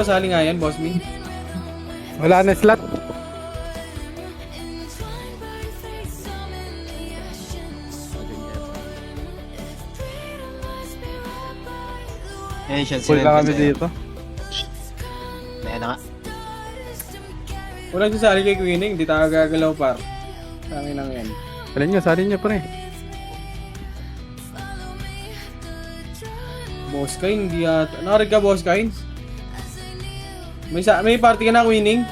Sali nga yan, Boss Min. Wala na slot. Eh, siya Full na kami dito. Ayan na nga. Walang sasali kay Queening, hindi tayo gagalaw par. Tangin lang yan. Salin nyo pre. Boss Kain, hindi yata. Nakarig ka, Boss Kain? May party ka na, Queening?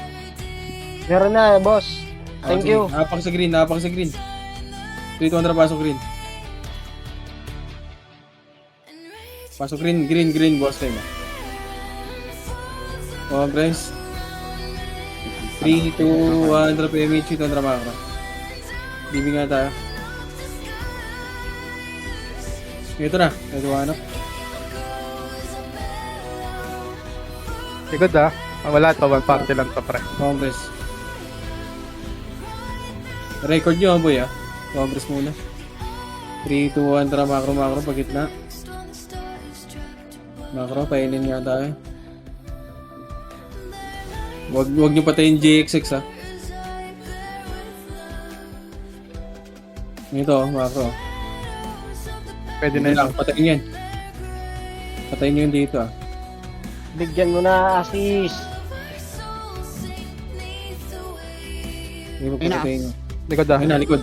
Meron na, boss. Thank you. Napak sa green, napak sa green. 3-200 pasok green. Pasok green, Boss Kain. Congress. 3, 2, 1, drop MH, 200 makro. Bibig nga tayo. Ito na, nagawa na. Sigod ah. Wala to, one party lang to pre. Congress. Record nyo, boy ah. Congress muna. 3, 2, 1, tara makro, pagitna. Makro, painin nga tayo. Wag nyo patayin JXX ah. Ito, makro. Pwede na Hindi yun. lang, patayin yan. Patayin nyo yun dito ah. Bigyan mo na assist. Hindi mo patayin nyo. Likod ah. Ayun na, likod.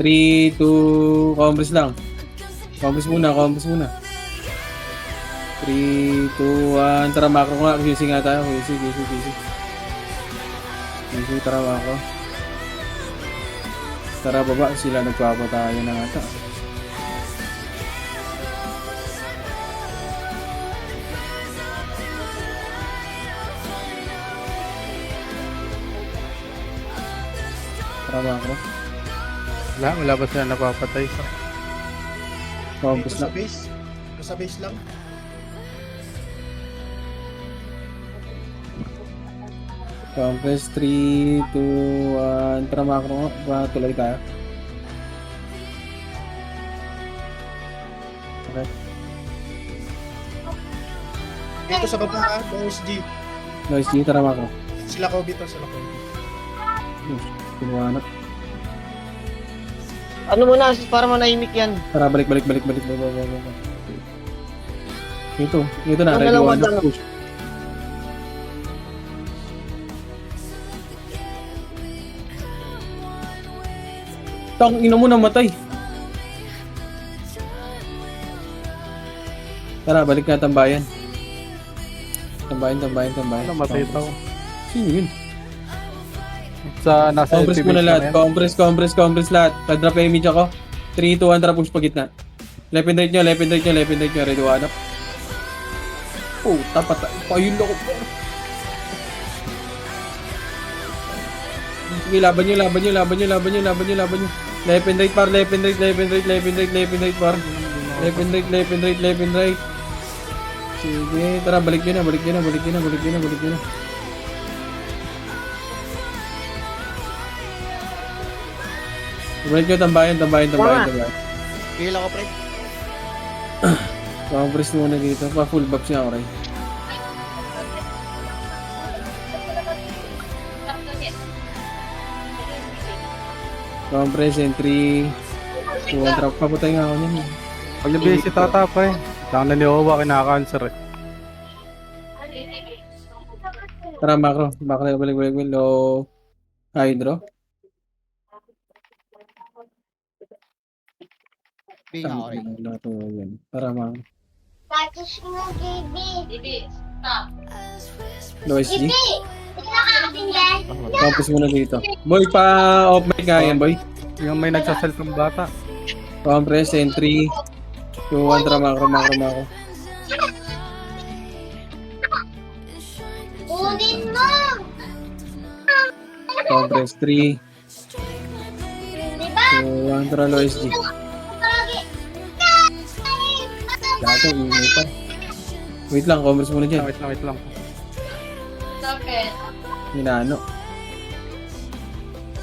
3, 2, Congress lang. Congress muna. 3, 2, 1, tara makro nga. QC nga tayo. QC. Tara makro. Tara baba, sila nagpapatayo na ata. Tara makro. Wala ba sila napapatay sa... Congress lang. Sa base lang. Congress 3, 2, 1, tara makro nga. Tuloy tayo. Okay. Dito sa baba ha, OSG. Noise G, tara makro. Sila ko dito, sila ko. Pinuwanap. Ano mo na assist para manahimik yan. Tara, balik. Ito na, Ano ready lang one wala, up push. Tang ina mo namatay. Tara, balik na tambayan. Tambayan. Ano masitaw? Sino yun? Sa nasa Compress LTV muna na lahat. yan. Compress lahat. Pag-drop image ako. 3, 2, 1, tara push pa gitna. Left and right nyo. Ready one up. Oh, tapat. Payun ako. Sige, laban nyo. Left and right par. Left and right par. Left and right. Sige, tara, balik nyo na. Balik nyo, tambayan. Feel ako, pre. Compress muna dito. Pa-full box niya, okay. Compress and 3, 2, 1, drop. Papatay nga ako niyan. Pag nabisi tata pre. Saan na ni Owa kinaka-answer eh. Tara, macro. Balik. Low. Hydro. Feel ako, pre. Tara, macro. Patis mo, Bibi. Stop. Low SG. Bibi! Ito na akin yan. Compress muna dito. Boy, pa-off mic nga yan, boy. Yung may nagsasell ng bata. Compress and 3, 2, 1, tara, macro. Kunin mo! Compress 3, Di ba? 2, 1, tara, low SG. Lagi. Dato, ingay pa. Wait lang, compress muna dyan. Wait lang. Stop it. Hinano.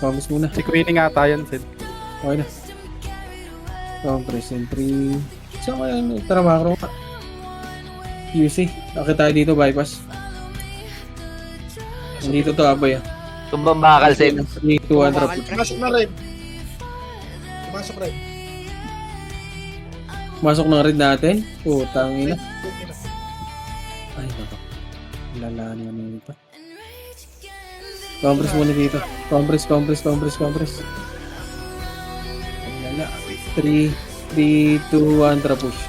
Compress muna. Si Queenie nga tayo Sid. Okay na. Compress and 3. Saan kaya? Tara, macro. QC. Bakit tayo dito, bypass? Nandito to, Aboy. Tumbang bakal, Sen. 3, 2, 1, drop. Pumasok na rin. Pumasok rin. Masok ng red natin. Putang ina. Ay, baka. Lalaan naman ito. Compress muna dito. Compress. Ay, lala. 3, 2, 1, drop push.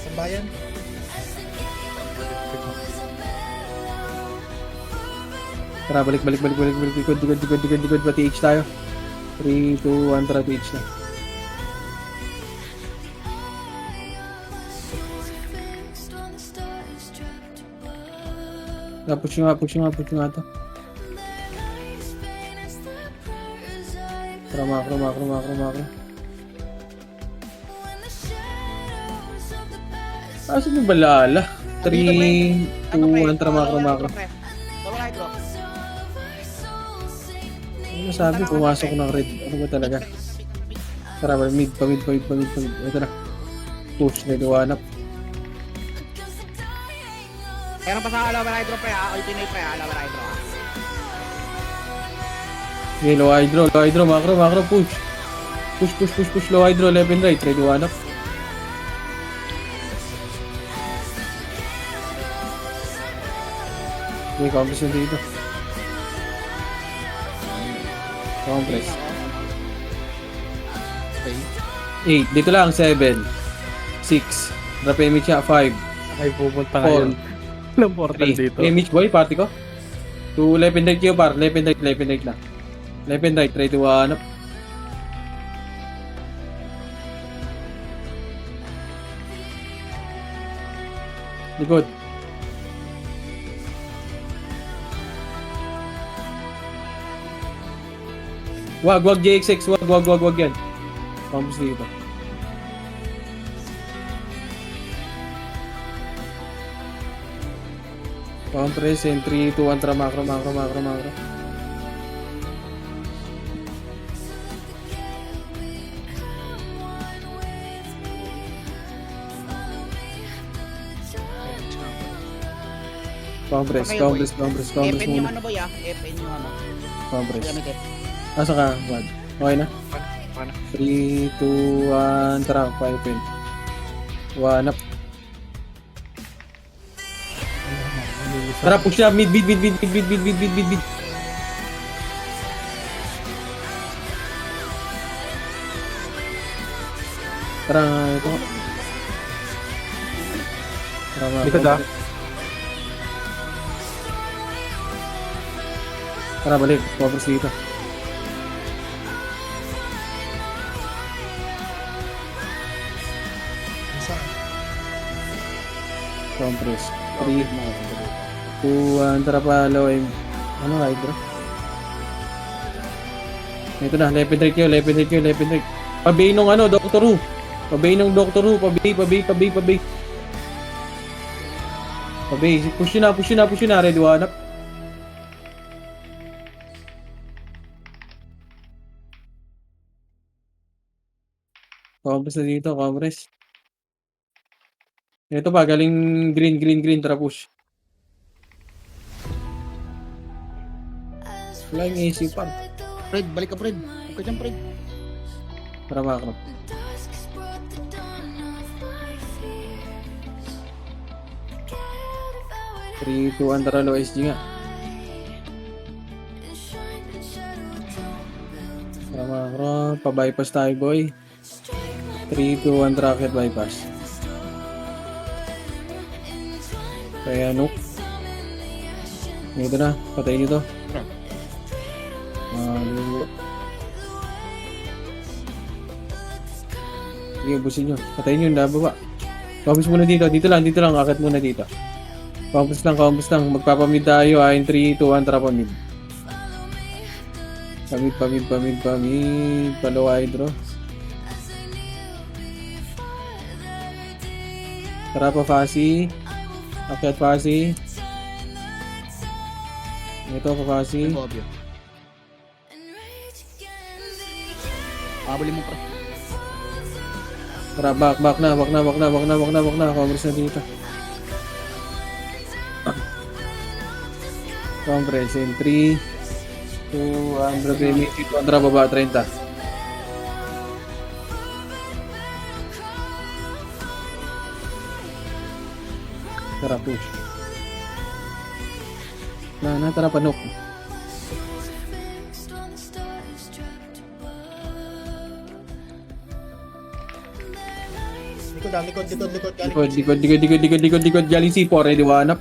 Sambayan. Tara, balik. Likod. Pati H tayo. 3, 2, 1, tara, H na. Push nyo nga to. Tara, macro. Asan yung balala? 3, 2, 1, tara, macro. Ano sabi? Pumasok ng red. Ano ba talaga? Tara, mid. Ito na. Push, nagawanap. Meron pa sa Alaman Hydro pre ha. Ultimate pre ha. Alaman Hydro ha. Okay, low hydro, macro, push. Push, low hydro, left and right, ready one up. Okay, compress yun dito. Compress. 8, dito lang, 7, 6, drop image siya, 5, Ay, pupunta 4, ngayon. Walang portal 3, dito. image boy, party ko. 2, left and right kayo par, left and right lang. Left and right, try to one up. Likod. Wag JXX, wag yan. Campus dito. Compress in 3, 2, 1, tara, macro. Compress FN yung muna. ano boy ah. FN yung ano. Compress. Gamit eh. Asa ka, Wad? Okay na? 3, 2, 1, tara, 5 pin. 1 up. Tara, push na, mid. Tara, ito. Tara, Likod ah. Tara, balik. Compress dito. Saan? Compress. 3, 2, 1, tara pa, low aim. Ano, hydro? Ito na, left and right. Pabay nung ano, Doctor Who. Pabay. Push yun na, ready one up. Compress na dito, compress. Ito pa, galing green, tara push. Wala yung AC pa. Fred, balik ka Fred. Huwag ka dyan Fred. Tara macro. Three, 2, 1, tara low SG nga. Tara macro, pa-bypass tayo boy. 3, 2, 1, rocket bypass. Kaya nuke. Ito na, patayin nyo to. Sige, busin nyo. Patayin nyo, nababa. Compass muna dito lang, akit muna dito. Compass lang. Magpapamid tayo, in 3, 2, 1, tara pamid. Pamid. Palow hydro. Tara pa Fasi. Akyat Fasi. Ito pa Fasi. Obvio. Pabuli mo pre. Tara, back na. Congress na dito. Congress in 3, 2, 1, PMH, kontra baba, 30. Tara, push. Tara, panok. Likod. Galing. Likod. Galing C4, ready, one up.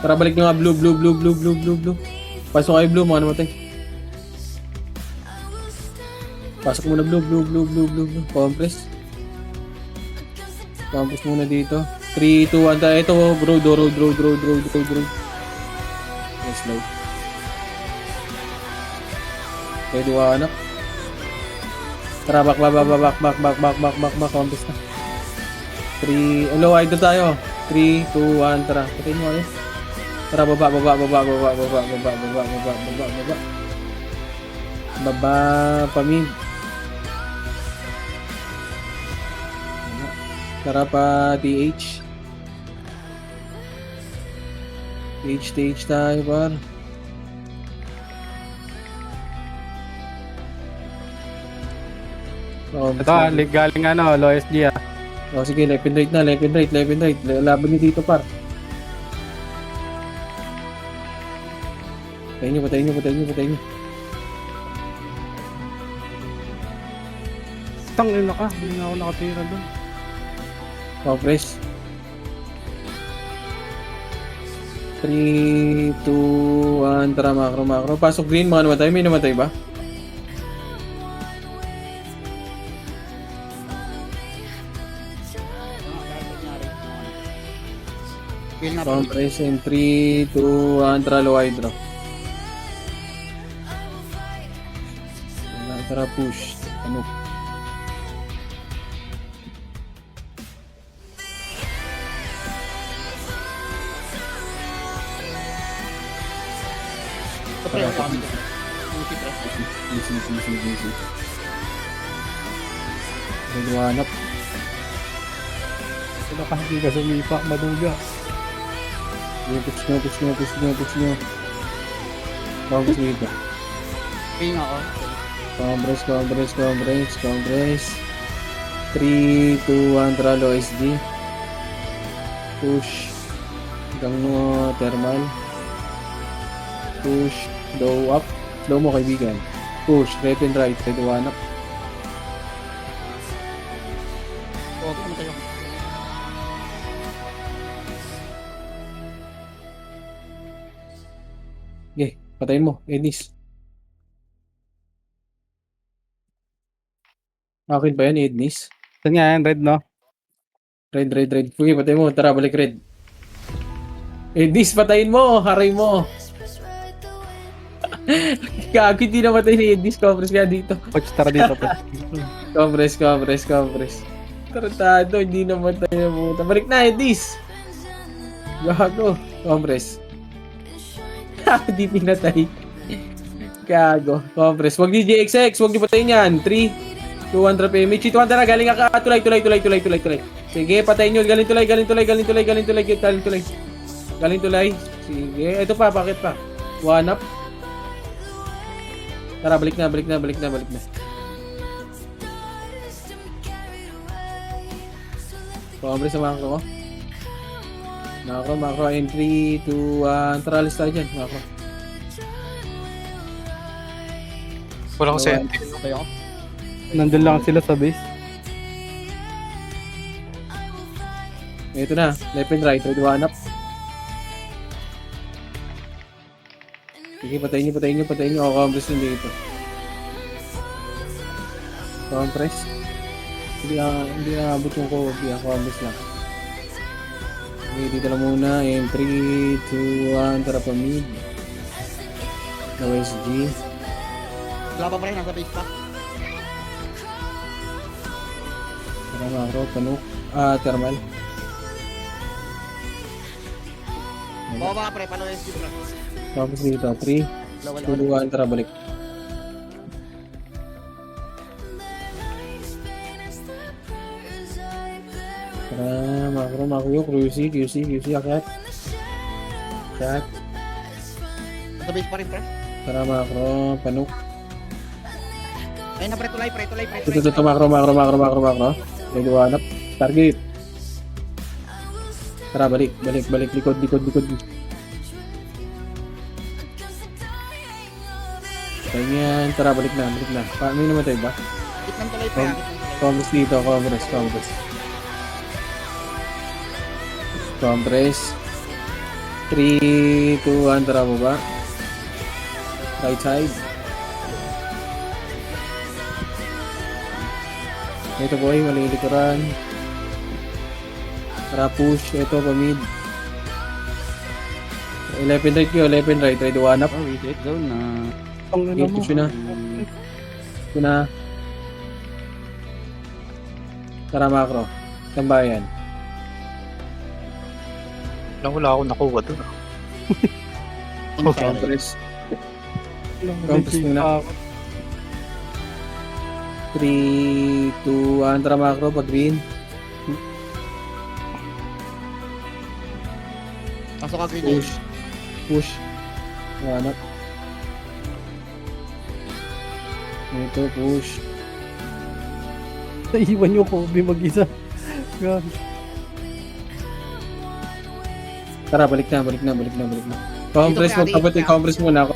Tara, balik nyo nga, blue. Pasok kayo, blue, mga namatay. Pasok muna, blue. Compress muna dito. 3, 2, 1, ito, road. Slow. Ready, one up. Tara, back, compress na. 3, low, idol tayo. 3, 2, 1, tara. Patayin mo, ayos. Tara, baba. Baba, pamid. Tara pa, TH. TH tayo, par. Ito, galing low SG ah. O sige, left and right. Laban nyo dito, par. Patayin nyo. Tangin na ka, hindi na ako nakatira doon. Compress. 3, 2, 1, tara, macro. Pasok green, mga namatay. May namatay ba? Kill na. Compress in 3, 2, 1, tara, low hydro. Tara, push. Ano? Pre, ang kami. Easy. Nagwanap. Sila ka hindi ka sumipa, maduga. Push nyo. Compress dito. Ping ako. Compress. 3, 2, 1, tara, low SD. Push. Hanggang mo, thermal. Push. Low up. Slow mo, kaibigan. Push. Left and right. Ready, one up. Oo, pumunta yung. Okay, patayin mo. Ednis. Akin ba yan, Ednis? Saan nga yan, red no? Red. Okay, patayin mo. Tara, balik red. Ednis, patayin mo. Haray mo. Gago, hindi namatay ni Ednis. Compress ka dito. Coach, tara dito. Compress. Tarantado, hindi namatay na puta. Balik na, Ednis. Gago. Compress. Hindi pinatay. Gago. Compress. Huwag ni JXX. Huwag ni patayin yan. 3, 2, 1, trap image. Ito, tara. Galing ka. Tulay. Sige, patayin nyo. Galing tulay. Sige. Ito pa. Bakit pa? One up. Tara, balik na. Compress sa macro ko. Macro. In 3, 2, 1. Tara, alis tayo dyan. Macro. Walang senti. Nandun lang sila sa base. Ito na. Left and right. Ready, one up. Sige, patayin nyo. Compress nyo dito. Compress. Hindi na abot yung COVID. Compress lang. Okay, dito lang muna. In 3, 2, 1. Tara pa mid. No SG. Laban pa rin, nasa base pa. Tara, macro. Panuk. Thermal. Baba pre, paano yung speed bro? Tapos dito, 3, Low, 2, 1, tara balik. Tara, makro, QC, akyat. Akyat. Sa base pa rin pre. Tara, makro, panuk. Ayun na pre, tulay. Ito, makro. May duwanap. Target. Tara, balik. Likod. Ganyan. Tara, balik na. May namatay ba? Hit ng tulay pre, hit ng tulay. Congress dito, Congress. 3, 2, 1, tara mo ba? Right side. Ito boy, malilikuran. Tara push, ito pamid. 11 right kayo, 11 right. Try duwanap. Oh, wait, zone na. Sige, push yun na. Push na. Tara makro. Tambayan. Wala akong nakuha doon. Congress. Congress muna. 3, 2, 1, tara macro pag green. Pasok ka green. Push. Wanap. Ito, push. Naiwan yung Kobe mag-isa. Grabe. Tara, balik na. Compress mo, kapatid, compress muna.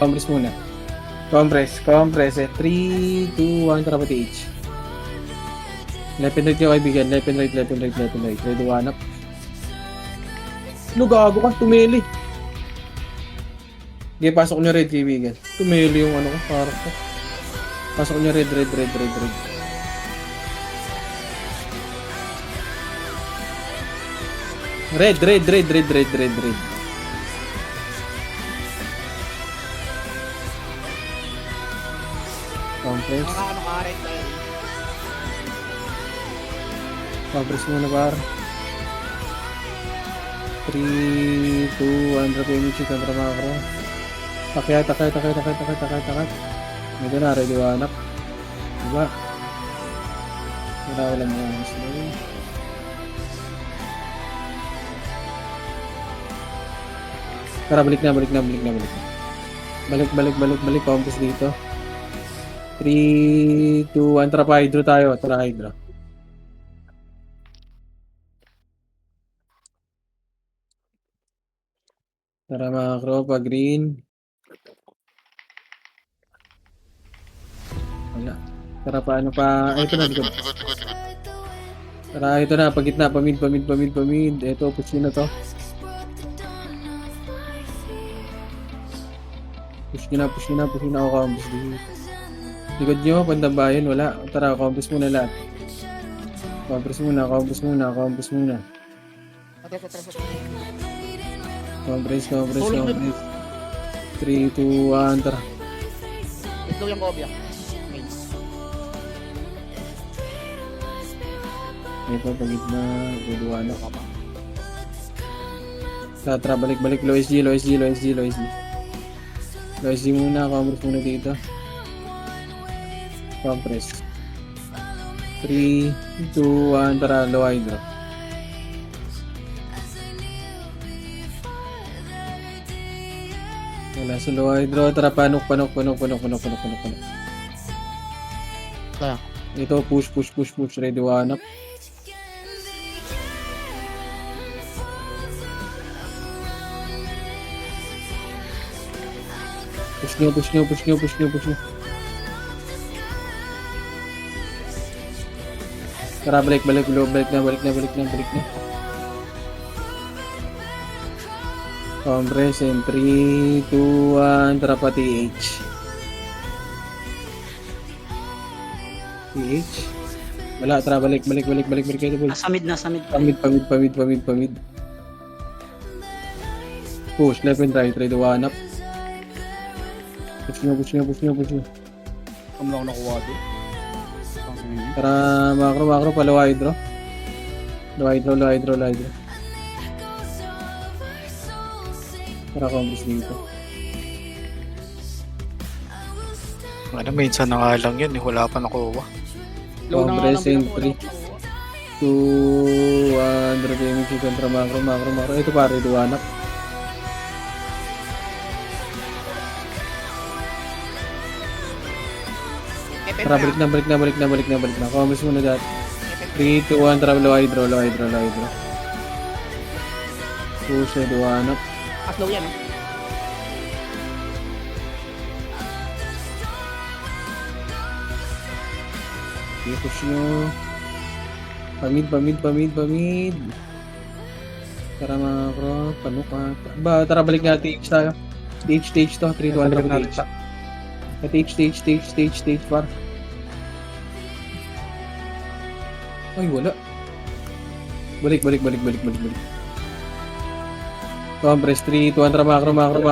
Compress. 3, 2, 1, tara pati H. Left and right yung kaibigan. Left and right. Ready, one up. Gago ka, tumili. Okay, pasok nyo red, kaibigan. Tumili yung ano ko, parang ko. Pasok nyo red. Red. Compress. Ano ka rin tayo. Compress muna par. 3, 2, 1, drop image contra macro. Takyat. Ito na, ready one up. Diba? Wala mo yung slow. Tara, balik na. Balik, compass dito. 3, 2, 1, tara pa hydro tayo. Tara hydro. Tara macro, pa green. Wala. Tara pa ano pa. Ay, ito na. Tara, ito na. Pagitna, pamid. Ito, push nyo na to. Push nyo na ako compass dito. Likod nyo, pandabayan, wala. Tara, compass muna lahat. Compass muna. Compress. 3, 2, 1, tara. Ito yung Kobe. Ito, pagit na. Buduan na ka pa. Tara, balik. Low SG. Low SG muna, compress muna dito. Compress. 3, 2, 1, tara, low hydro. Wala sa low hydro, tara, panok. Kaya. Ito, push, ready one up. Push nyo. Tara, balik na. Compress in 3, 2, 1, tara pa TH. Wala, tara, balik kayo. Samid na. Pamid. Push, left and right, ready one up. Push nyo. Kung lang nakuha doon. Tara, macro, pa low hydro. Para Congress dito. Ano, minsan na nga lang yun, wala pa nakuha. Low na nga lang Congress entry. pinakuha. 200 damage kontra macro. Ito pare, duwanak. Tara, balik na. Congress muna dati. 3, 2, 1, tara, low hydro. Push, duwanak. Slow yan. Push nyo. Pamid. Tara macro, panuka. Ba, tara balik nga stage tayo. Stage to, 3, 2, 1, stage par. Ay, wala. Balik. Compress 3, 2, 1, macro.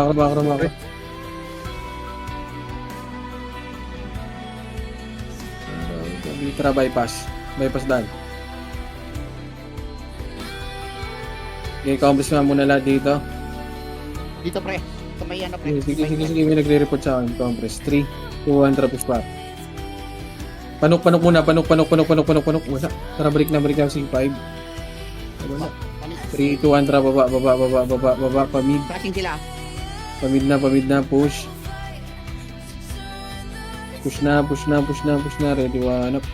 Tara, bypass done. Okay, compress nga muna lahat dito. Dito pre. Kamay yan na pre. Sige, may nagre-report sa akin. Compress 3, 2, 1, tara, push back. Panok muna. Wala. Tara, balik na. Sige, 5. Wala. 3, 2, 1, tara, baba. Pamid. Crashing sila. Pamid na. Push. Push na. Ready, 1 up.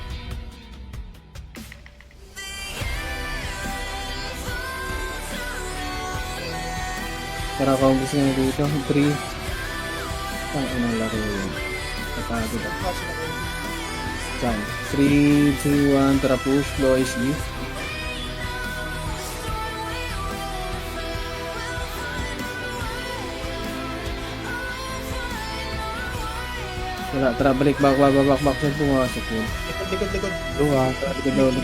Tara, compress nga dito. 3. Ang inang laro yun. Kapagod ako. Saan? 3, 2, 1, tara push, low SG. Wala, tara balik, back, saan pumasok yun? Likod. Luwa, likod.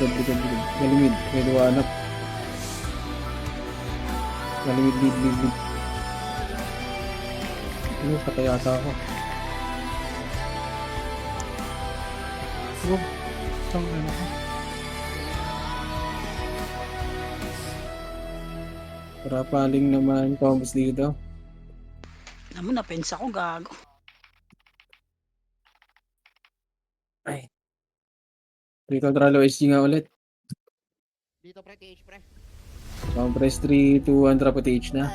Galimid, may luwanap. Galimid, lead. Ano, patay ata ako. Saan ano ko? Tara, paling naman, combos dito. Naman, napensa ko, gago. Ay. Dito, tara, low SG nga ulit. Dito pre, TH pre. Compress 3, 2, 1, tara, TH na.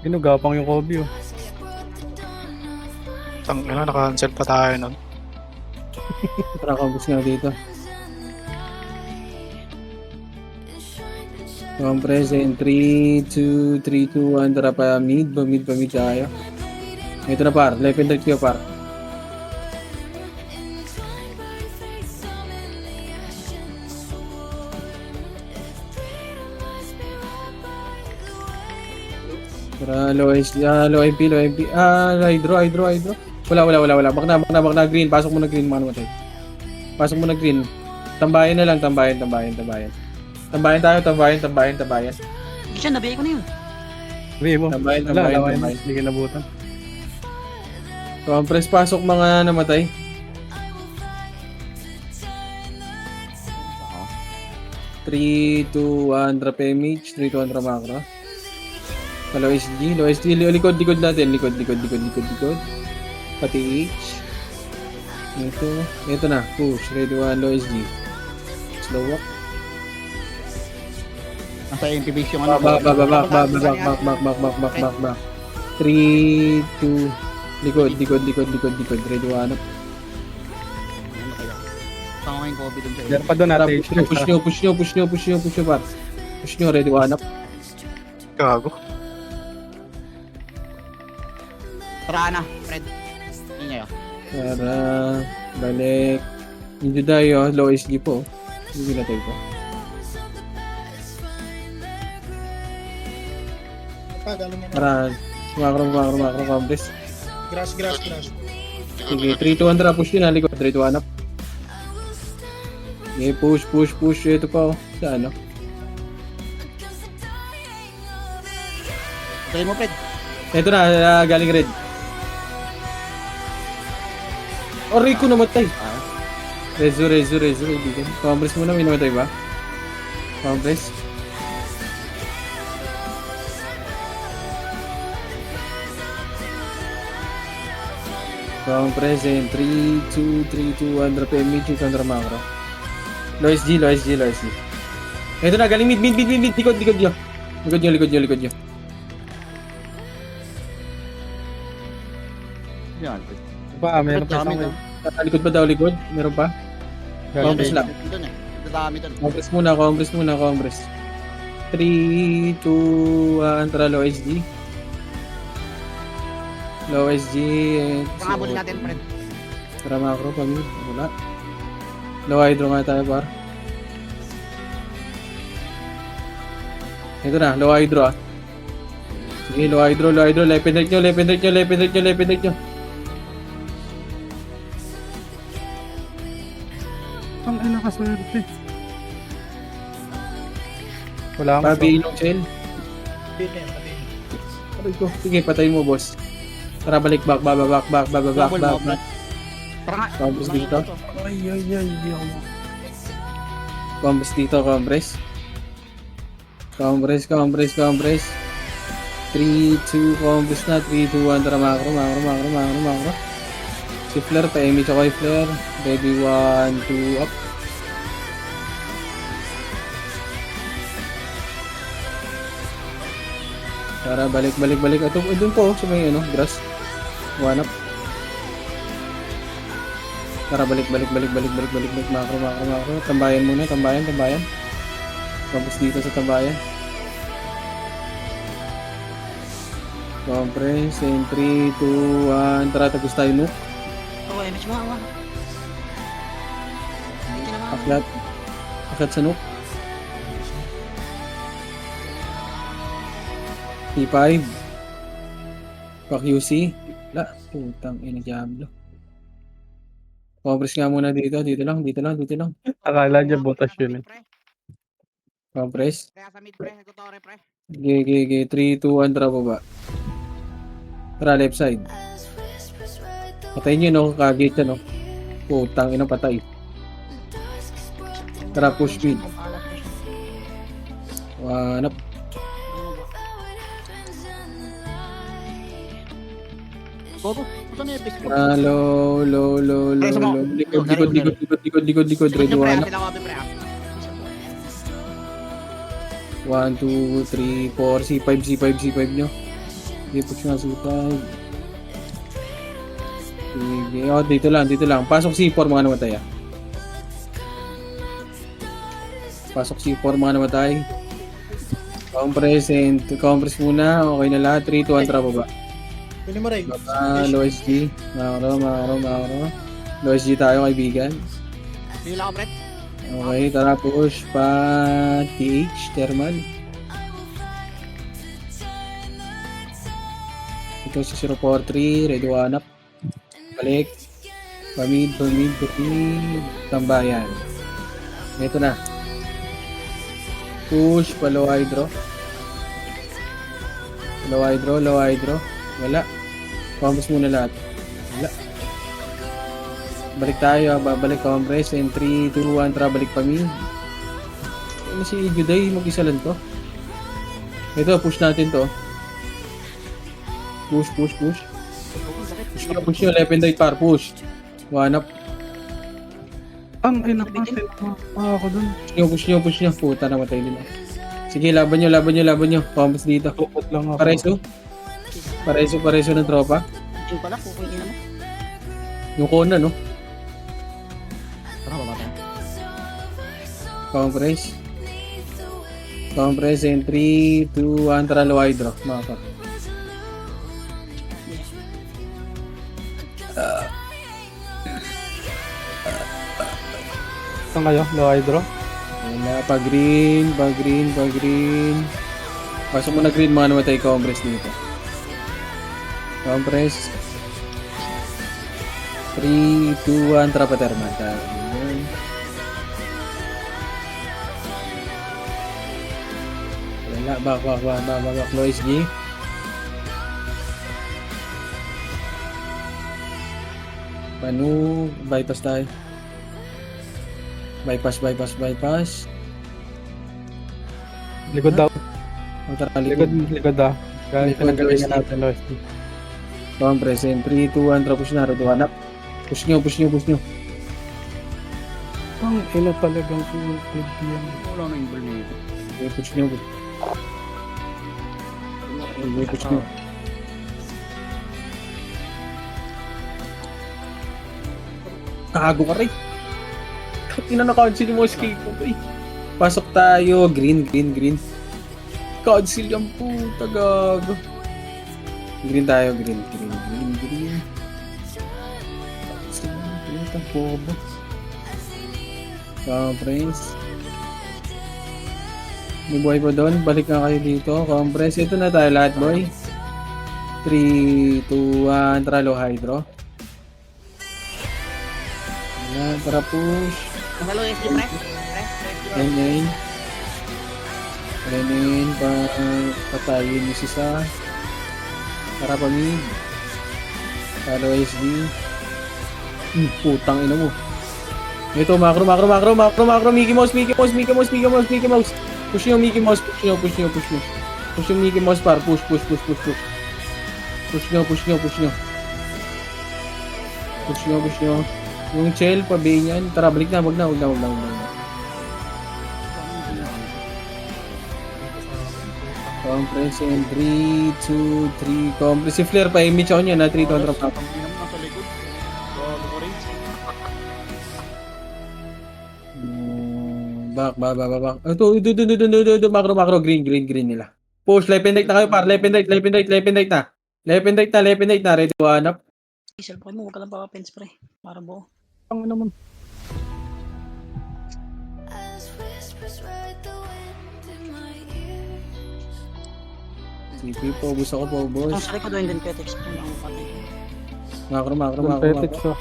Ginugapang yung Kobe, oh. Naka-cancel pa tayo nun. Tara, combos nga dito. Compress in 3, 2, 1, tara pa mid tayo. Ito na par, left and right kayo par. Tara, low MP. Hydro. Wala. Bak na, green. Pasok mo na green, mga namatay. Pasok mo na green. Tambayan na lang, tambayan. Tambayan tayo. Hindi siya, nabigay ko na yun. Sabi mo. Tambayan. Hindi ka nabutan. Compress, pasok mga namatay. Three, 2, 1, drop image. 3, 2, 1, drop macro. Low SG, likod natin. Likod. Pati H. Ito na. Push. Ready 1, low SG. Slow walk. Nasa NPBs yung ano. Back. 3, 2, likod. Ready 1 up. Tama ko yung COVID dun sa'yo. Meron pa doon natin. Push nyo, par. Push nyo, ready 1 up. Gago. Tara na, Fred. Hindi nyo. Tara, balik. Hindi tayo, low SG po. Hindi natin po. Galing na. Tara, macro, compress. Grass. Sige, 3, 2, 1, tara, push nyo na, likod. 3, 2, 1 up. Okay, push. Ito pa, oh. Sa ano? Tuloy mo, Fred. Ito na, galing red. Oh, Rico namatay. Rezo, ibigan. Compress muna, may namatay ba? Compress. Compress in 3, 2, 3, 2, 1. Drop yung mid, contra macro. Low SG. Ito na, galing mid. Likod nyo. Likod nyo. Yan. Meron pa Dami isang na. Likod pa daw, likod? Meron pa? Compress lang. Doon eh. Dami doon. Compress muna. 3, 2, 1. Tara, low SG. Pangabulin natin, friend. Tara, macro, pamid. Wala. Low hydro nga tayo, par. Ito na, low hydro ah. Sige, low hydro. Left and right nyo. Ang ina kaswerte. Wala akong Babi ilong shell. Bilhin, bilhin. Aray ko. Sige, patay mo, boss. Tara, balik, back. Double mo, friend. Tara nga. Compress dito. Ay, hindi ako Compress dito, compress. 3, 2, compress na. 3, 2, 1. Tara, macro. Si Flare, pa-image ako kay Flare. Ready, 1, 2, up. Tara, balik. Ito, doon po, sa may, grass. 1 up. Tara, balik. Macro. Tambayan muna, tambayan. Compress dito sa tambayan. Compress, in 3, 2, 1. Tara, tagos tayo, no? Oo, image mo, awa. Aklat sa nook. T5. Pa-QC. La, putang ina, Diablo. Compress nga muna dito lang. akala niya butas yun eh. Compress. Kaya sa mid, pre. Nagtutore, pre. G. 3, 2, 1, tara baba. Tara, left side. Patayin nyo, no? Kagate yan, no? Putang ina, patay. Tara, push mid. 1 up. Bobo. Ito na yung base mo. Low. Likod. Ready, 1 up. Sila ko, pre. 1, 2, 3, 4, C5 nyo. Sige, push nga C5. Sige, dito lang. Pasok C4 mga namatay ah. Compress muna. Okay na lahat. 3, 2, 1, tara baba. Pili mo rin. Low SG. Macro. Low SG tayo, kaibigan. Sila ko, pre. Okay, tara push pa TH, thermal. Ito sa 043, ready 1 up. Balik. Pamid. Tambayan. Ito na. Push pa low hydro. Wala. Compress muna lahat. Wala. Balik tayo, babalik compress in 3, 2, 1, tara balik pa mi. Ano si Juday, mag-isa lang to. Ito, push natin to. Push nyo, left and right par, push. 1 up. Ang ina ako dun. Push nyo. Puta, namatay nila. Sige, laban nyo. Compress dito. Tukot lang ako. Pareso ng tropa. Yung pala, kukunin mo. Yung kona, no? Tara, baba tayo. Compress in 3, 2, 1, tara low hydro. Maka. Saan kayo? Low hydro? Wala, pa green. Pasok mo na green, mga namatay compress dito. Compress. 3, 2, 1, tara pa thermal. Wala, back, low SG. Panu, bypass tayo. Bypass. Likod daw. O, tara, Likod daw. Kaya Likod, pinagaling LSD. natin LSD. Compress in 3, 2, 1, tara push na, redo hanap. Push nyo. Ang ina talagang club yan. Wala na yung nito. Okay, push nyo. Okay, push nyo. Kago ka rin. Cancel mo escape ko rin. Pasok tayo. Green. Cancel yung puta, gago. Green tayo, green. Cancel yung puta, bobo. Compress. May buhay pa doon. Balik na kayo dito. Compress. Ito na tayo lahat, boy. 3, 2, 1. Tara, low hydro. Ayan, tara push. Masalo yung SP pre. Renin. Patayin yung sisa. Tara pa mid. Tara SD. Putang ina mo. Ito, macro. Mickey Mouse. Push nyo, Mickey Mouse. Push yung Mickey Mouse par. Push. Push nyo. Yung shell, pabi niyan. Tara, balik na. Wag na. Compress in 3, 2, 3. Compress si Flare pa. Image ako niya na 3 to drop up. Nasa likod. Gago ko rin. Back. Ito. Macro. Green nila. Push. Left and right na kayo, par. Left and right na. Ready to hanap. Diesel pa mo, huwag ka lang papapens pre. Para buo. Ang naman. CP po. Gusto ko po, Ang boss. sa likod doon din petex. Ang patay. Macro. Petix siya.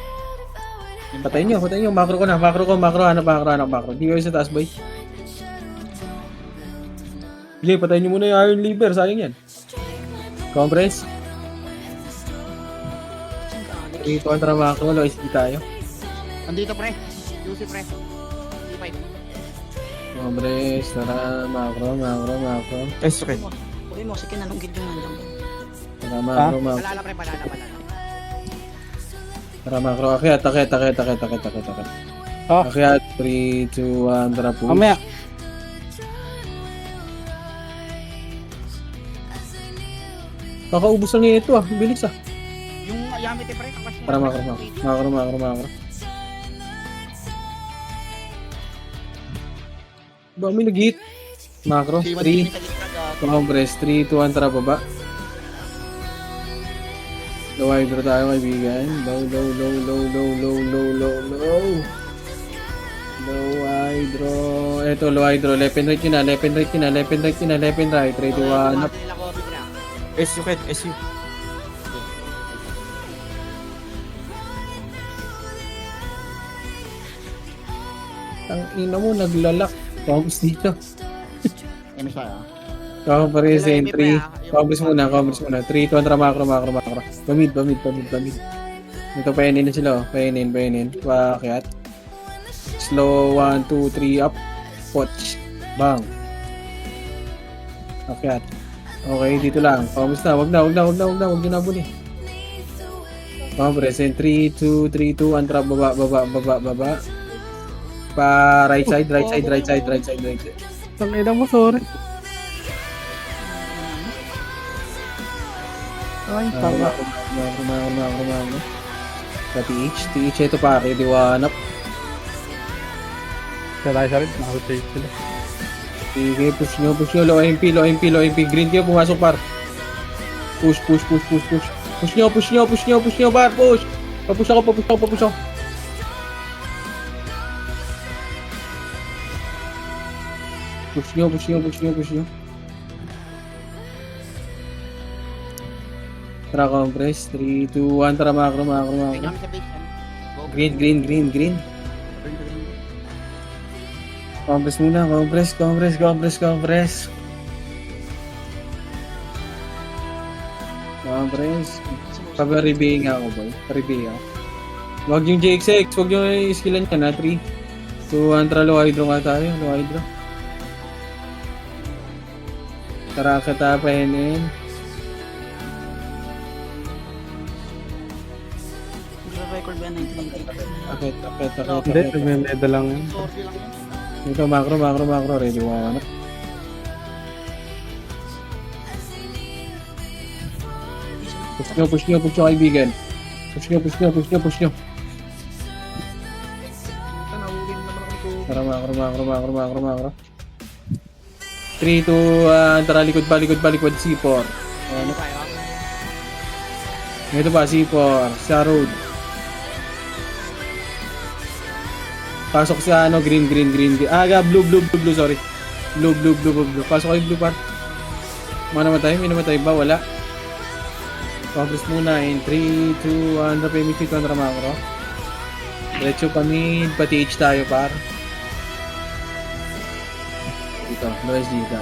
Patayin nyo. Macro ko na. Hanap macro. Hindi kayo sa taas, boy. Sige, patayin nyo muna yung iron lever. Sayang yan. Compress. Dito ang trabaho. Low SD tayo. Nandito pre. UC pre. D5. Compress. Tara, macro. Uy mo, sige na nung gilid yung nandiyan. Tara, macro. Palala pre. Tara, macro. Akyat. Ah. Akyat. 3, 2, 1. Tara, push. Mamaya. Kakaubos lang ito ah. Bilis ah. Yung Yamete pre. Kakas mo. Tara, macro. Ba, may nag-hit. Macro. 3. Compress. 3, 2, 1. Tara, baba. Low hydro tayo, kaibigan. Low. Low hydro. Eto, low hydro. Left and right yun na. Ready to hanap. SU. Ang ina mo, naglalak. Combos dito. Ano siya ah? Compress in 3. Combos muna. 3, 2, 1. Tara, macro. Bamid. Ito, painin na sila. Painin. Pakyat. Slow, 1, 2, 3, up. Poch. Bang. Akyat. Okay, dito lang. Combos na. Wag na. Huwag nyo nabuli. Compress in 3, 2, 1. Tara, baba. Pa right side. Ang ina mo, sorry. Ay, tama. Macro. Sa TH ito pare, diwanap. Kaya tayo sa rin, nakapag-take sila. Sige, push nyo. Low MP. Green kayo, pumasok par. Push. Push nyo, par. Push. Papush ako. Push nyo. Tara, compress. 3, 2, 1. Tara, macro. Kami sa base. Go. Green. Compress muna. Compress. Pag-rebay nga ako, boy. Huwag yung JXX. Huwag yung skillan niya na. 3, 2, 1. Tara, low hydro nga tayo. Tara, katapainin. ba? 1998. Akit. Hindi, nagme-medal lang yun. Sorry lang yun. Dito, macro. Ready, one. Push nyo, kaibigan. Push nyo. Puta, nahuli naman ako nito. Tara, macro. 3, 2, 1, tara, likod, C4. Ano tayo? Ito pa, C4, sa road. Pasok sa ano, green. Blue, sorry. Blue. Pasok kayo blue par. May namatay ba? Wala. Progress muna in 3, 2, 1, drop image ito, ang macro. Diretso pa mid, pati H tayo par. Dito, low dito.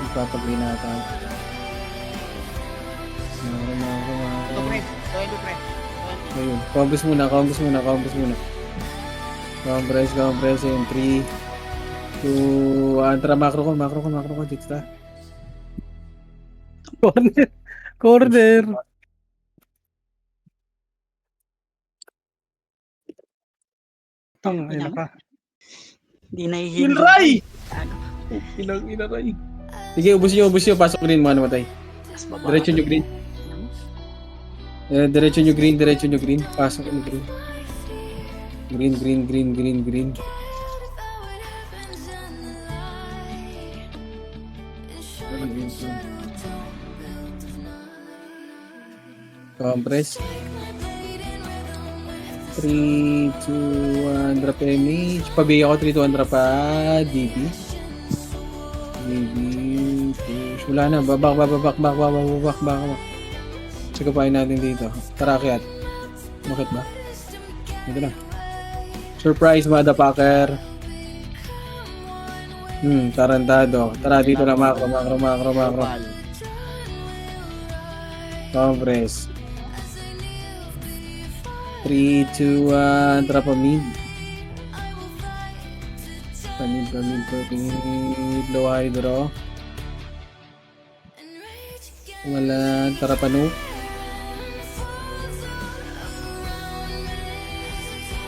Ipapag-green natin. Ito, pre. Ito, pre. Ayun, compress muna. Compress in 3, 2, 1, tara macro ko, dito ta. Corner. Tang, ina ka. Hindi nahihilo. Inray! Inaray. Sige, ubus nyo, pasok green, mga namatay. Diretso nyo green. Diretso nyo green. Pasok nyo green. Green. Compress. 3, 2, 1, drop image. Pabi ako, 3, 2, 1, drop pa. DB. Push. Wala na. Babak. Sagapain natin dito. Tara, akyat. Bakit ba? Ito na. Surprise, motherfucker. Tarantado. Tara, dito na, macro. Compress. 3, 2, 1, tara pa mid. Pamid. Low hydro. Wala, tara pa no.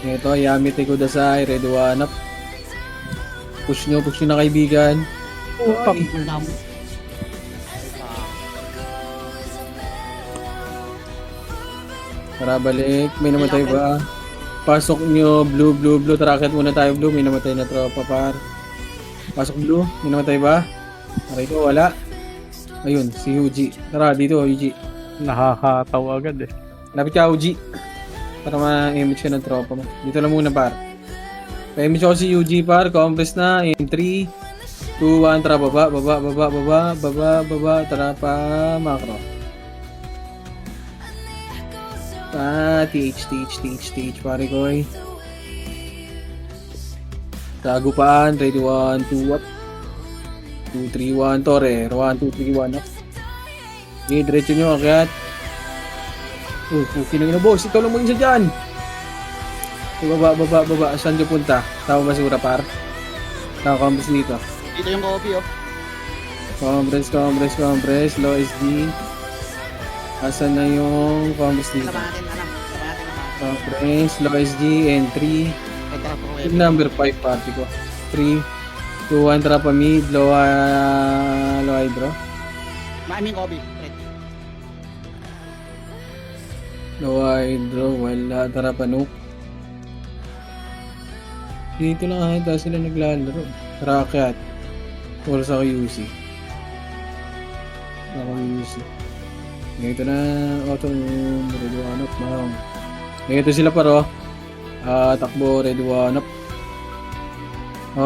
Ito, Yami Tekudasai, Red One up. Push nyo na kaibigan. Tara, balik. May namatay ba? Pasok nyo, blue. Tara, akit muna tayo, blue. May namatay na tropa, par. Pasok, blue. May namatay ba? Aray ko, wala. Ayun, si Yuji. Tara, dito, Yuji. Nakakatawa agad eh. Lapit ka, Yuji. Para ma-image ka ng tropa mo. Dito lang muna, par. Pa-image ako si Yuji, par. Compress na. In 3, 2, 1. Tara, baba. Tara pa, macro. TH, pare koy. Tagupaan, ready 1, 2, up. 2, 3, 1, tore. 1, 2, 3, 1, up. Okay, diretso nyo, akyat. Kinang ina, boss. Ikaw lang mag-isa dyan. Baba. Saan nyo punta? Tama basura, par. Tama, compress dito. Dito yung coffee, oh. Compress. Low SD. Asan na yung compress dito? Sabahan natin, alam. Compress, low SD, and 3. Team number 5 party ko. 3, 2, 1, tara pa mid, low hydro. Maaming coffee. Low hydro, wala, tara pa nuke. Dito lang ata sila naglalaro. Racket. Puro sa QC. Ako QC. Ito na, auto, ready one up, mahang. Ito sila paro. Takbo, ready one up.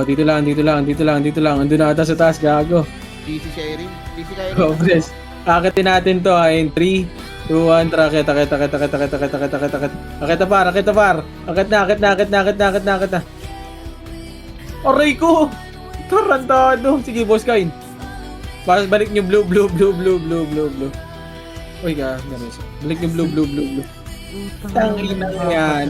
Dito lang. Andun na ata sa taas, gago. DC sharing. Compress. Akitin natin to, in 3, 2, 1, tara, akit. Akit na. Aray ko! Tarantado! Sige, boss kain. Balik nyo blue. Uy, naris. Balik nyo blue. Tangin na yan.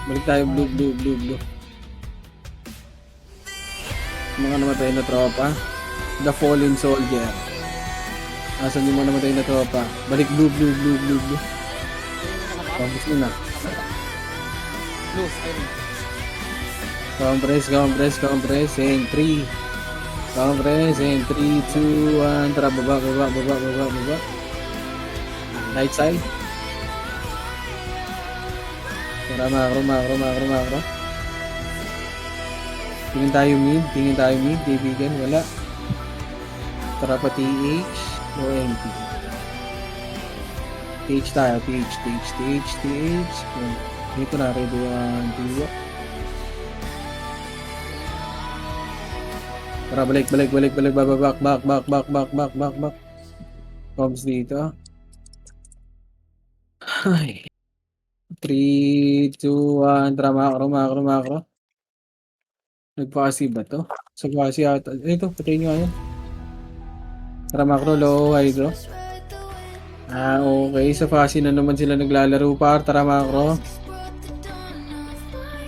Balik tayo blue. Mga namatay na tropa. The Fallen Soldier. Asan yung mga namatay na tropa? Balik blue. Pambus mo na. Blue, ayun. Compress. And 3. Compress. And 3, 2, 1. Tara, baba. Right side. Tara, macro. Tingin tayo mid, kaibigan, wala. Tara pa TH, o MP. TH tayo, TH. Dito na, ready 1, 2. Tara, balik, back. Comes dito. Ay. 3, 2, 1, tara, macro. Nagpasi ba to? Sa pasi ata. Ito, patayin nyo yan. Tara, macro, low, hydro. Okay. Sa pasi na naman sila naglalaro par. Tara, macro.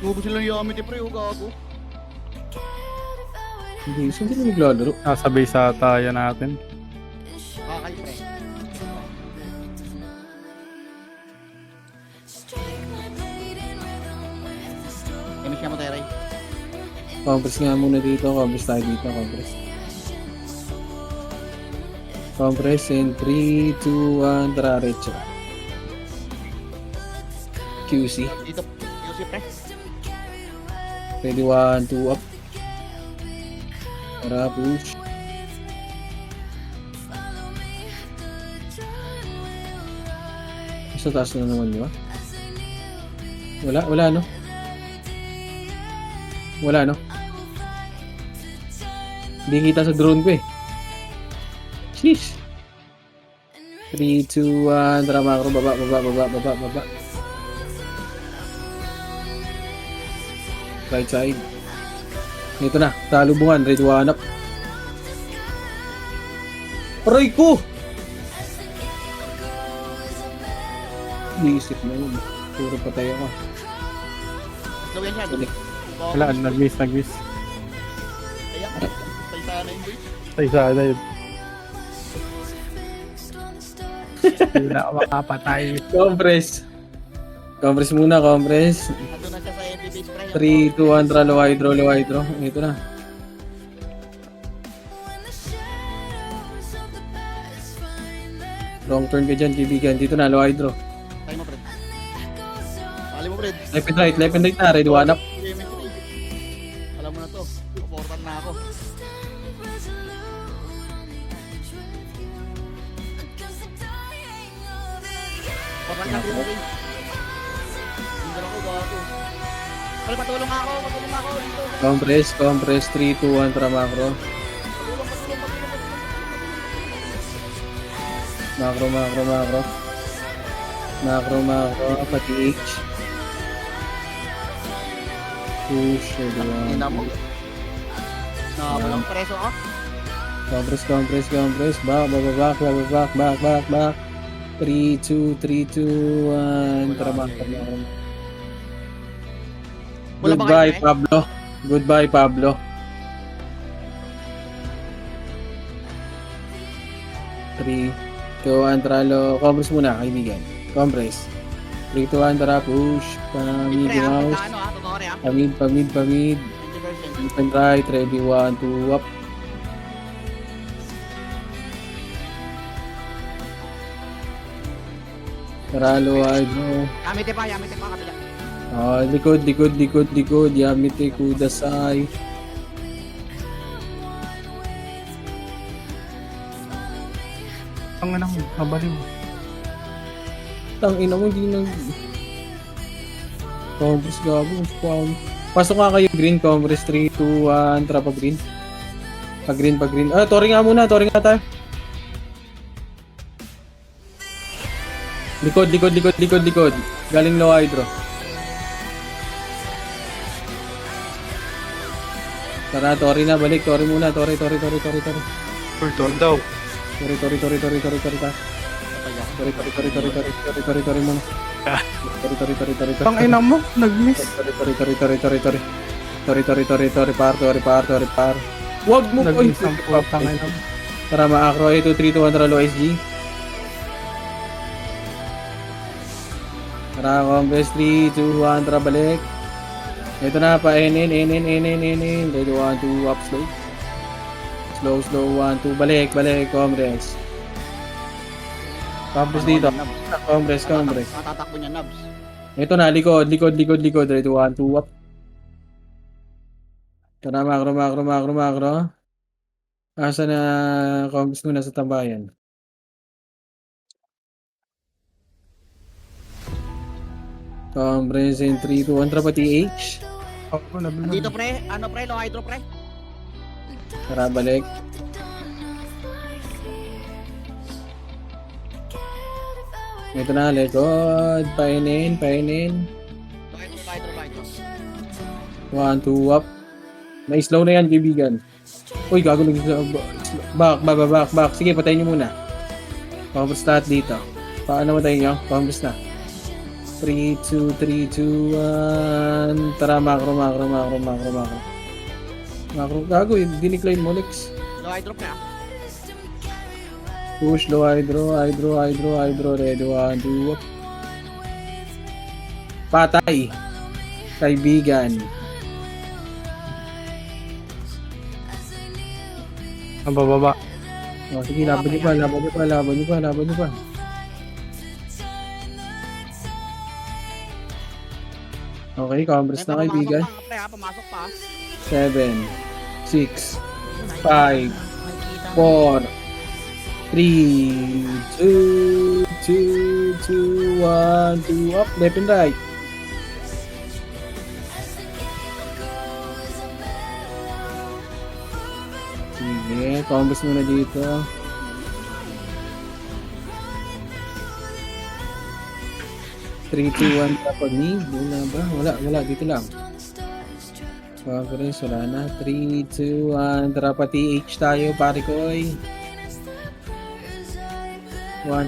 Tubo sila yung Yamete pre, gago. Hindi, saan sila naglalaro? Nasa base ata yan natin. Kakay pre. Kami siya mo tayo rin. Compress nga muna dito. Compress tayo dito. Compress in 3, 2, 1. Tara, recho. QC. Dito, si pre. Ready 1, 2, up. Tara, push. Sa taas na naman di ba? Wala no? Wala no? Hindi kita sa drone ko eh. Sheesh. 3, 2, 1. Tara, macro. Baba. Right side. Ito na. Talubungan. Ready 1 up. Aray ko! Iisip na yun. Puro patay ako. Slow yan siya. Balik. Wala, nag-miss. Ayan, salita na yung boy. Ay, sana yun. Hindi na ako makapatay. Compress muna. Nandun na siya sa MP base pre. 3, 2, 1. Tara, low hydro. Ito na. Wrong turn ka dyan, kaibigan. Dito na, low hydro. Tayo mo pre. Pali mo pre. Left and right na. Ready 1 up. Alam mo na to. Supportan na ako. Supportan na ako. Hindi ako gago. Pali, patulong ako. Dito. Compress. 3, 2, 1. Tara, macro. Macro. Pati H. Push. Ready 1. Ina mo. Nakabalang preso ako. Compress. Back. 3, 2, 1. Tara, macro. Wala ba kayo, Goodbye, Pablo. 3, 2, 1. Tara, compress muna, kaibigan. Compress. 3, 2, 1. Tara, push. Pamid, mouse. Totoo rin Pamid. 20%. Left and right. Ready 1, 2, up. Tara, low hydro. Yamete pa kapila. Likod. Yamete kudasai. Ang anong mabaliw. Tangina mo, hindi nang... Compress gabo. Pasok nga kayo, green. Compress 3, 2, 1. Tara, green. Pag-green. Tori nga muna. Tayo. Likod. Galing low hydro. Tara, Tori na. Balik. Tori muna. Tori. Turn daw. Tori muna. Ang ina mo, nag-miss. Tori, par. Wag mo. Oy, Nag-isang putang ina. Tara, ma-acro. 8, 2, 3, 2, 1, tara, low SG. Tara, Combres. 3, 2, 1, tara, balik. Ito na, pa NN. Ready, 1, 2, up, slow. Slow, 1, 2, balik, Combres. Combres dito. Combres. Matatakbo niya, Nabs. Ito na, likod. Ready, 1, 2, up. Tara, macro. Asa na Combres mo na sa tambayan? Combres in 3, 2, 1, tara pa TH. Ako, nabilang. Dito pre, ano pre, low hydro pre. Tara, balik. Ito na, likod. Painin. Low hydro. 1, 2, up. May slow na yan, kaibigan. Uy, gago nag back. Sige, patayin nyo muna. Combres lahat dito. Paano matayin nyo? Combres na. 3, 2, 1. Tara, macro. Macro, gago, dinicline mo, Lex. Low hydro pre Push, low hydro. Ready, 1, 2, up. Patay. Kaibigan. Ang bababa. O, sige, laban nyo pa. Okay, Combres na kaibigan. Pumasok pa. 7, 6, 5, Nakikita 4, mo. 3, 2, 1, 2, up, left and right. Sige, Combres muna dito. Three, two, one, tapos ni. Wala ba? Wala. Dito lang. Combres, wala na. 3, 2, 1. Tara pa TH tayo, pare ko. 1,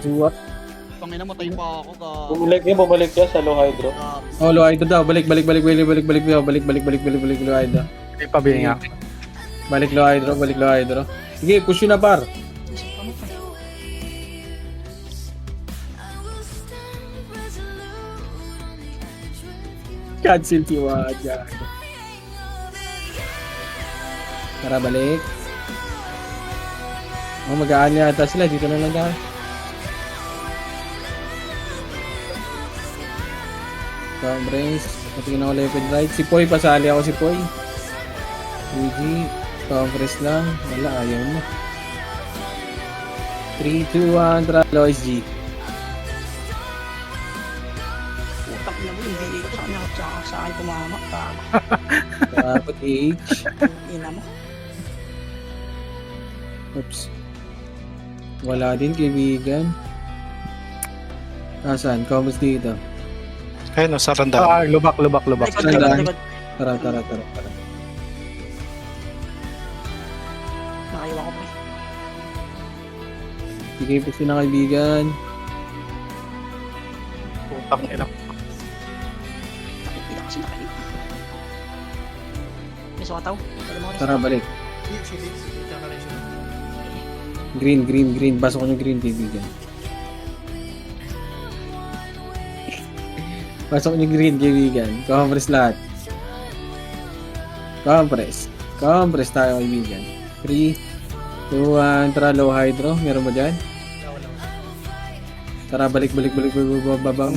2, up. Pangina mo tayo pa ako ka. Bumalik ka sa low hydro. Oh, low hydro daw. Balik low hydro. Hindi pa binga. Balik low hydro. Sige, push yun na par. Cancel si Waja. Tara, balik. Oh, mag-aan yata sila. Dito na lang dahil. Combres. Patingin ako left and right. Si Poy, pasali ako si Poy. Luigi. Combres lang. Wala, ayaw mo. 3, 2, 1, tara, Lois G. Utak na mo, hindi ko sa akin tumama. Tapos H. Ina mo. Oops. Wala din, kaibigan. Nasaan? Combres dito. Ayun, sa randa. Lubak. Likod. Tara. Nakaiwa ko pre. Sige, push na kaibigan. Putang ina. Nakikita kasi nakaiwa. May sukataw. Tara, balik. Green. Pasok ko yung green, kaibigan. Pasok yung green, kaibigan. Combres lahat. Combres tayo, kaibigan. 3, 2, 1. Tara, low hydro. Meron mo dyan? Tara, balik. Babang.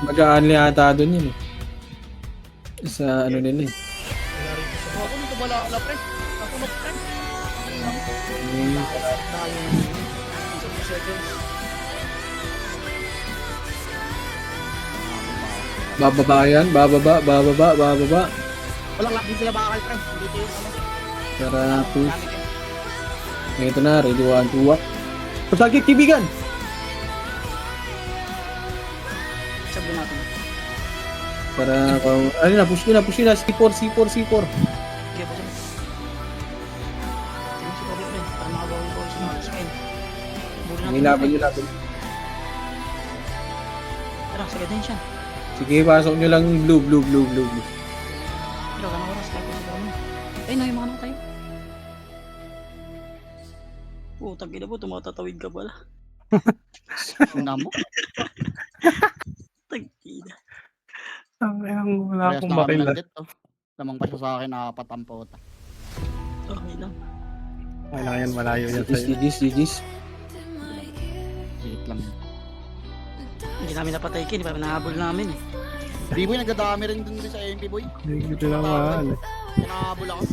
Mag-aanli ata doon yun eh. Sa ano nila eh. Ako nito wala pre. Ako no pre. Bababa yan. Bababa. Walang lock din sila bakal pre. Dito yung ano. Tara, push. Ito na, ready, 1, 2, up. Pasagit, kaibigan! Sabi natin. Para, ano na, push nyo na. C4. Sige po siya. Sige si Bobby pre. Para makagawa ko sa mga spell. Nilaban nyo laban. Tara, sagad din siya. Sige, pasok nyo lang blue. Pero ganang oras tayo sa gawin. Ay, no, yung mga tayo. Putang ina mo, tumatatawid ka pala. Una mo. Tagina. Wala Parehas akong na kami baril. ng death, oh. Lamang pa siya sa akin, nakapatampo ta. Okay lang. Ay lang yan, malayo yan GG's, sa'yo. GG's, GG's. Wait lang. Hindi namin napatay kin, parang nahabol namin eh. B-boy, nagdadami rin dun sa MP boy. Hindi ko lang mahal. Nakahabol ako.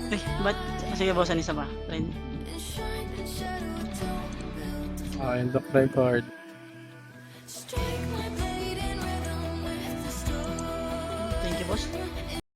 Eh, ba't? Sige boss, ano isa ba? Ren. End of record. Thank you boss.